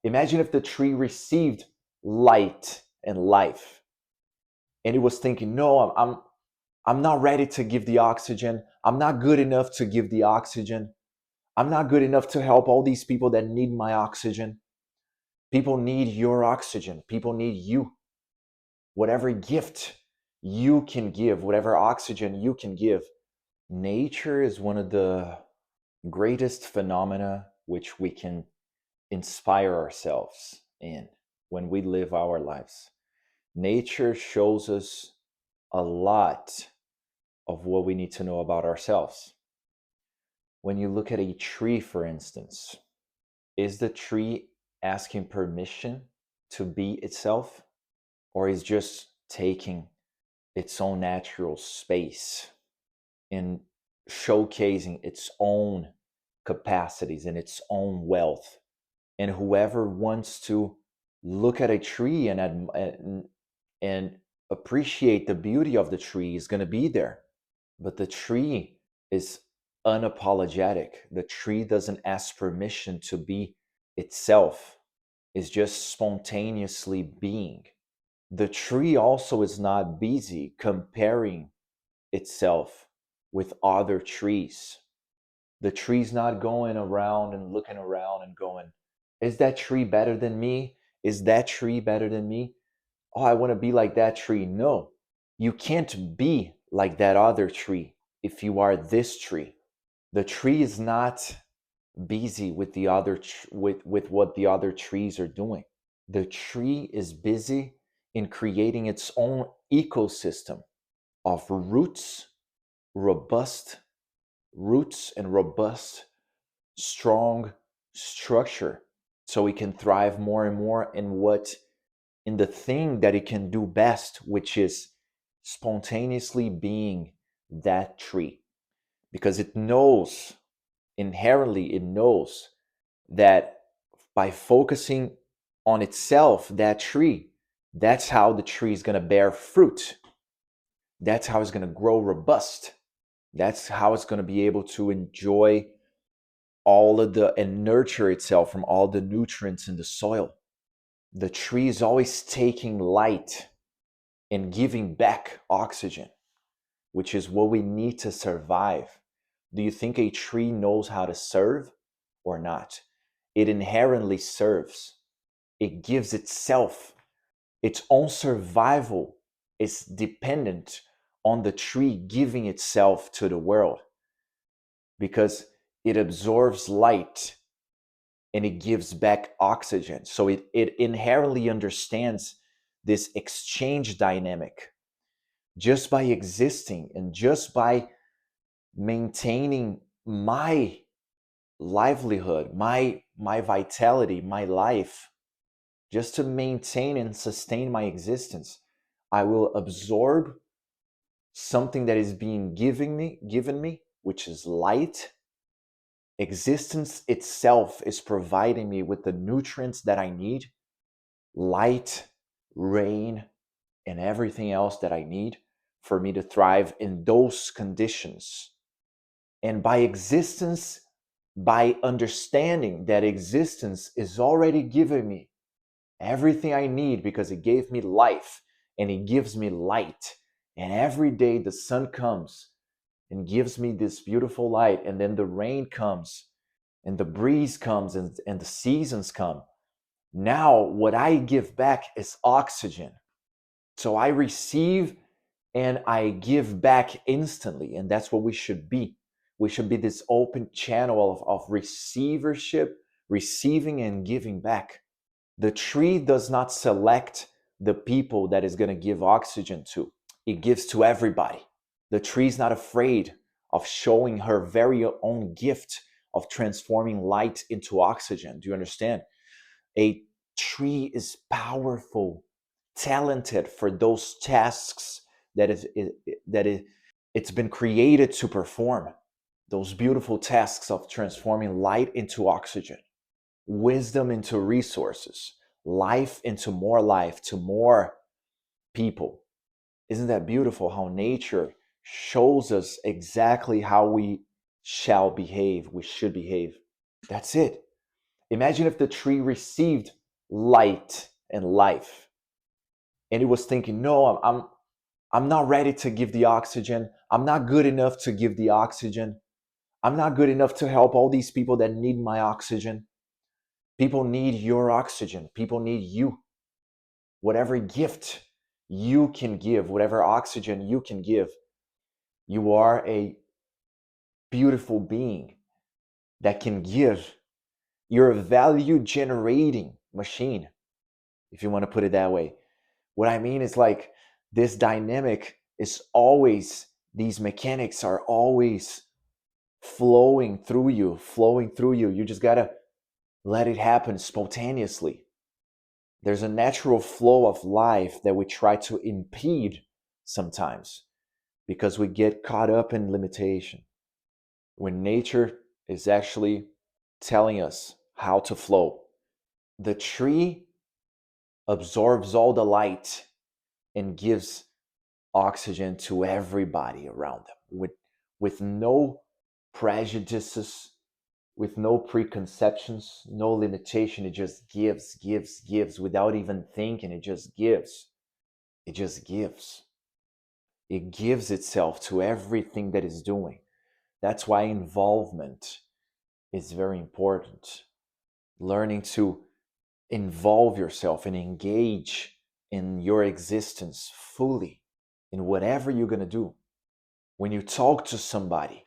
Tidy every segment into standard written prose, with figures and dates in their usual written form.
Imagine if the tree received light and life, and it was thinking, no, I'm not ready to give the oxygen. I'm not good enough to give the oxygen. I'm not good enough to help all these people that need my oxygen. People need your oxygen. People need you. Whatever gift you can give, whatever oxygen you can give. Nature is one of the greatest phenomena which we can inspire ourselves in when we live our lives. Nature shows us a lot of what we need to know about ourselves. When you look at a tree, for instance, is the tree asking permission to be itself, or is just taking its own natural space and showcasing its own capacities and its own wealth? And whoever wants to look at a tree and appreciate the beauty of the tree is going to be there. But the tree is unapologetic. The tree doesn't ask permission to be itself, it's just spontaneously being. The tree also is not busy comparing itself with other trees. The tree's not going around and looking around and going, is that tree better than me? Is that tree better than me? Oh, I want to be like that tree. No, you can't be like that other tree if you are this tree. The tree is not busy with the other with what the other trees are doing. The tree is busy in creating its own ecosystem of robust roots and robust, strong structure, so it can thrive more and more in the thing that it can do best, which is spontaneously being that tree. Because it knows, inherently, it knows that by focusing on itself, that tree, that's how the tree is going to bear fruit. That's how it's going to grow robust. That's how it's going to be able to enjoy all of the and nurture itself from all the nutrients in the soil. The tree is always taking light and giving back oxygen, which is what we need to survive. Do you think a tree knows how to serve or not? It inherently serves. It gives itself. Its own survival is dependent on the tree giving itself to the world, because it absorbs light and it gives back oxygen. So it inherently understands this exchange dynamic. Just by existing and just by maintaining my livelihood, my vitality, my life, just to maintain and sustain my existence, I will absorb something that is being given me, which is light. Existence itself is providing me with the nutrients that I need, light, rain, and everything else that I need for me to thrive in those conditions. And by existence, by understanding that existence is already giving me everything I need, because it gave me life and it gives me light. And every day the sun comes and gives me this beautiful light, and then the rain comes and the breeze comes and the seasons come. Now, what I give back is oxygen. So I receive and I give back instantly. And that's what we should be. We should be this open channel of receivership, receiving and giving back. The tree does not select the people that is going to give oxygen to, it gives to everybody. The tree is not afraid of showing her very own gift of transforming light into oxygen. Do you understand? A tree is powerful, talented for those tasks it's been created to perform. Those beautiful tasks of transforming light into oxygen, wisdom into resources, life into more life, to more people. Isn't that beautiful how nature shows us exactly how we shall behave, we should behave? That's it. Imagine if the tree received light and life, and it was thinking, no, I'm not ready to give the oxygen. I'm not good enough to give the oxygen. I'm not good enough to help all these people that need my oxygen. People need your oxygen. People need you. Whatever gift you can give, whatever oxygen you can give, you are a beautiful being that can give. You're a value generating machine, if you want to put it that way. What I mean is like this dynamic is always, these mechanics are always flowing through you, flowing through you. You just got to let it happen spontaneously. There's a natural flow of life that we try to impede sometimes because we get caught up in limitation. When nature is actually telling us how to flow, the tree absorbs all the light and gives oxygen to everybody around them with no prejudices, with no preconceptions, no limitation. It just gives without even thinking. It just gives. It just gives. It gives itself to everything that it's doing. That's why involvement is very important. Learning to involve yourself and engage in your existence fully in whatever you're going to do. When you talk to somebody,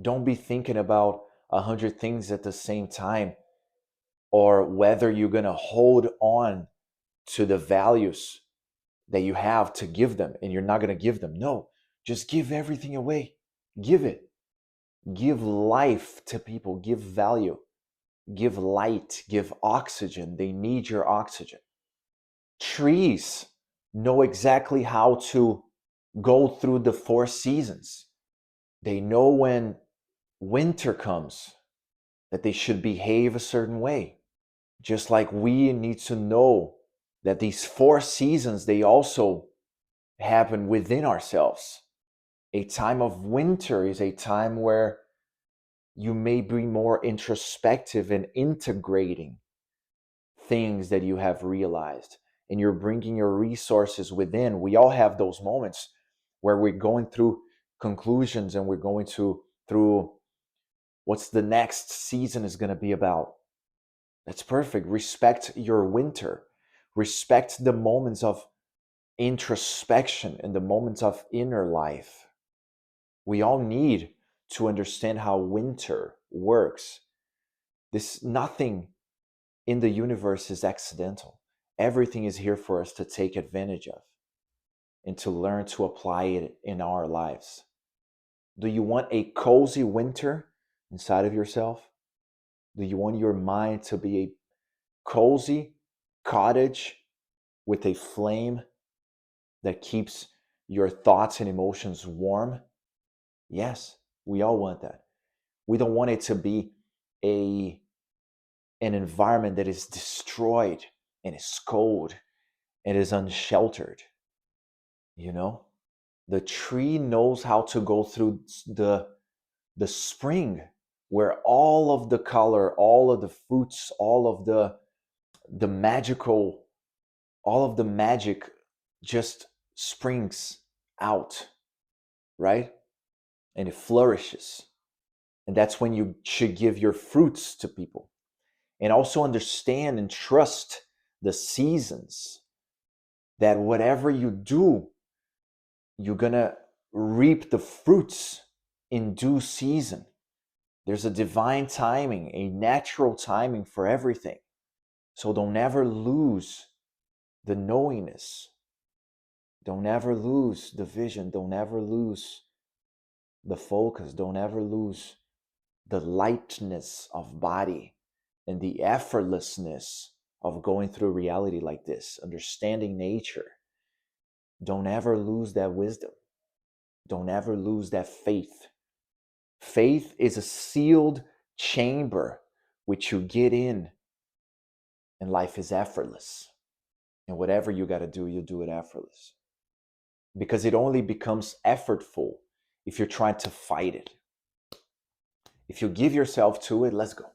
don't be thinking about 100 things at the same time, or whether you're going to hold on to the values that you have to give them and you're not going to give them. No, just give everything away. Give it. Give life to people. Give value. Give light. Give oxygen. They need your oxygen. Trees know exactly how to go through the 4 seasons. They know when winter comes that they should behave a certain way. Just like we need to know that these 4 seasons, they also happen within ourselves. A time of winter is a time where you may be more introspective and integrating things that you have realized, and you're bringing your resources within. We all have those moments where we're going through conclusions and we're going through what's the next season is going to be about. That's perfect. Respect your winter. Respect the moments of introspection and the moments of inner life. We all need to understand how winter works. Nothing in the universe is accidental. Everything is here for us to take advantage of and to learn to apply it in our lives. Do you want a cozy winter inside of yourself? Do you want your mind to be a cozy cottage with a flame that keeps your thoughts and emotions warm? Yes, we all want that. We don't want it to be a an environment that is destroyed and is cold and is unsheltered. You know, the tree knows how to go through the spring, where all of the color, all of the fruits, all of the magical, all of the magic just springs out, right? And it flourishes. And that's when you should give your fruits to people. And also understand and trust the seasons, that whatever you do, you're going to reap the fruits in due season. There's a divine timing, a natural timing for everything. So don't ever lose the knowingness. Don't ever lose the vision. Don't ever lose the focus. Don't ever lose the lightness of body and the effortlessness of going through reality like this, understanding nature. Don't ever lose that wisdom. Don't ever lose that faith. Faith is a sealed chamber which you get in, and life is effortless. And whatever you got to do, you do it effortless. Because it only becomes effortful if you're trying to fight it. If you give yourself to it, let's go.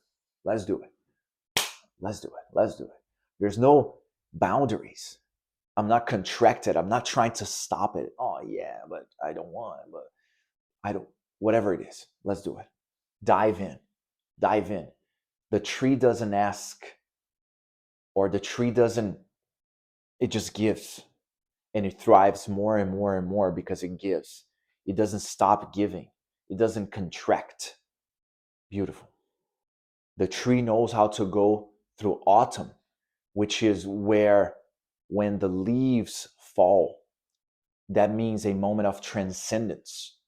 Let's do it. Let's do it. Let's do it. There's no boundaries. I'm not contracted. I'm not trying to stop it. Oh, yeah, but I don't want, but I don't, whatever it is, let's do it. Dive in. Dive in. The tree doesn't ask, or the tree doesn't, it just gives. And it thrives more and more and more because it gives. It doesn't stop giving, it doesn't contract. Beautiful. The tree knows how to go through autumn, which is where, when the leaves fall, that means a moment of transcendence.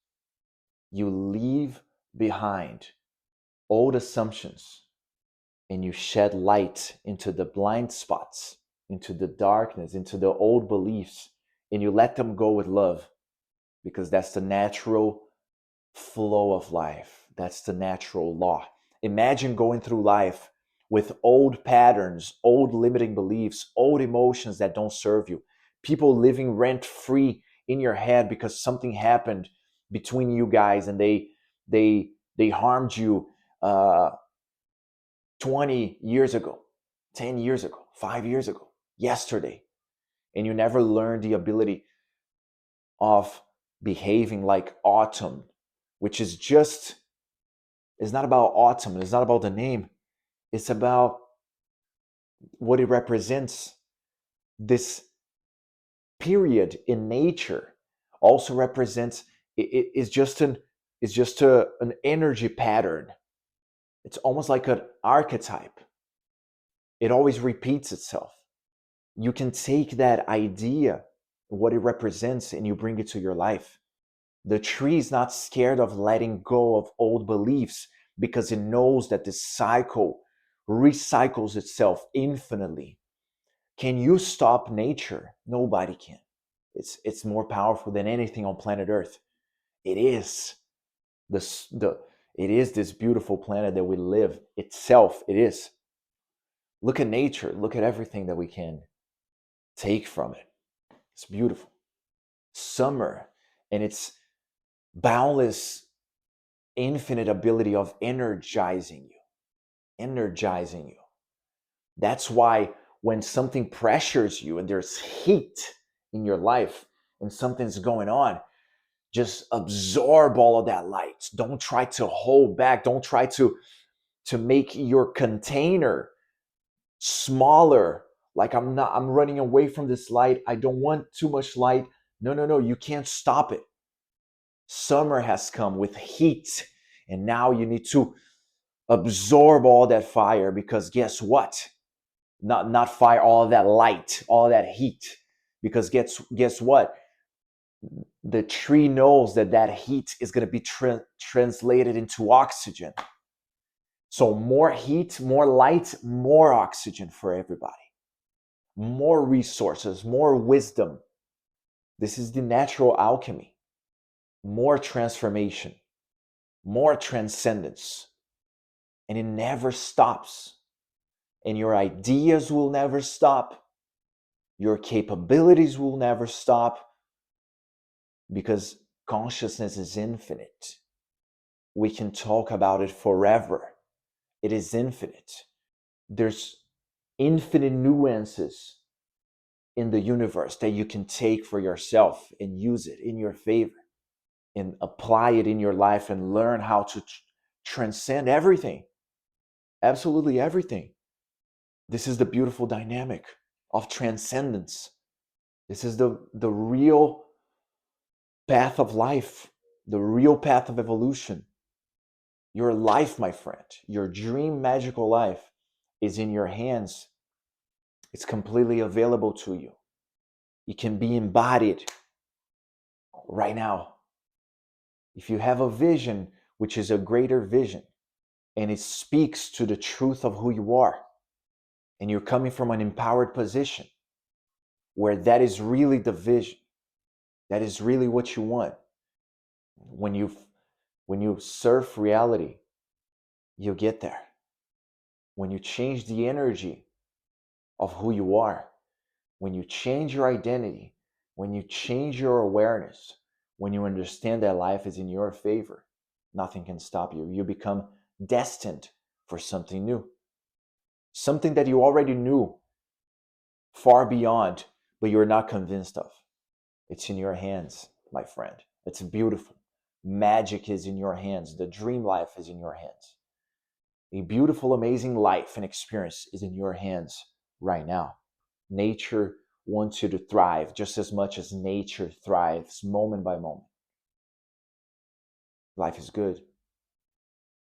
You leave behind old assumptions and you shed light into the blind spots, into the darkness, into the old beliefs, and you let them go with love, because that's the natural flow of life. That's the natural law. Imagine going through life with old patterns, old limiting beliefs, old emotions that don't serve you. People living rent free in your head because something happened between you guys and they harmed you uh, 20 years ago, 10 years ago, 5 years ago, yesterday. And you never learned the ability of behaving like autumn, which is just, it's not about autumn, it's not about the name, it's about what it represents. This period in nature also represents, it's just an energy pattern. It's almost like an archetype. It always repeats itself. You can take that idea, what it represents, and you bring it to your life. The tree is not scared of letting go of old beliefs because it knows that this cycle recycles itself infinitely. Can you stop nature? Nobody can. It's more powerful than anything on planet Earth. It is it is this beautiful planet that we live itself. It is. Look at nature. Look at everything that we can take from it. It's beautiful. Summer and its boundless, infinite ability of energizing you. Energizing you. That's why when something pressures you and there's heat in your life and something's going on, just absorb all of that light. Don't try to hold back. Don't try to make your container smaller. Like, I'm running away from this light. I don't want too much light. No, no, no. You can't stop it. Summer has come with heat, and now you need to absorb all that fire, because guess what? Not fire, all that light, all that heat. Because guess what? The tree knows that that heat is going to be translated into oxygen. So more heat, more light, more oxygen for everybody. More resources, more wisdom. This is the natural alchemy. More transformation, more transcendence. And it never stops. And your ideas will never stop. Your capabilities will never stop, because consciousness is infinite. We can talk about it forever. It is infinite. There's infinite nuances in the universe that you can take for yourself and use it in your favor and apply it in your life and learn how to transcend everything. Absolutely everything. This is the beautiful dynamic of transcendence. This is the real path of life, the real path of evolution. Your life, my friend, your dream magical life is in your hands. It's completely available to you. It can be embodied right now. If you have a vision, which is a greater vision, and it speaks to the truth of who you are, and you're coming from an empowered position where that is really the vision, that is really what you want. When you surf reality, you get there. When you change the energy of who you are, when you change your identity, when you change your awareness, when you understand that life is in your favor, nothing can stop you. You become destined for something new. something that you already knew far beyond, but you're not convinced of. It's in your hands, my friend. It's beautiful. Magic is in your hands. The dream life is in your hands. A beautiful, amazing life and experience is in your hands right now. Nature wants you to thrive just as much as nature thrives moment by moment. Life is good.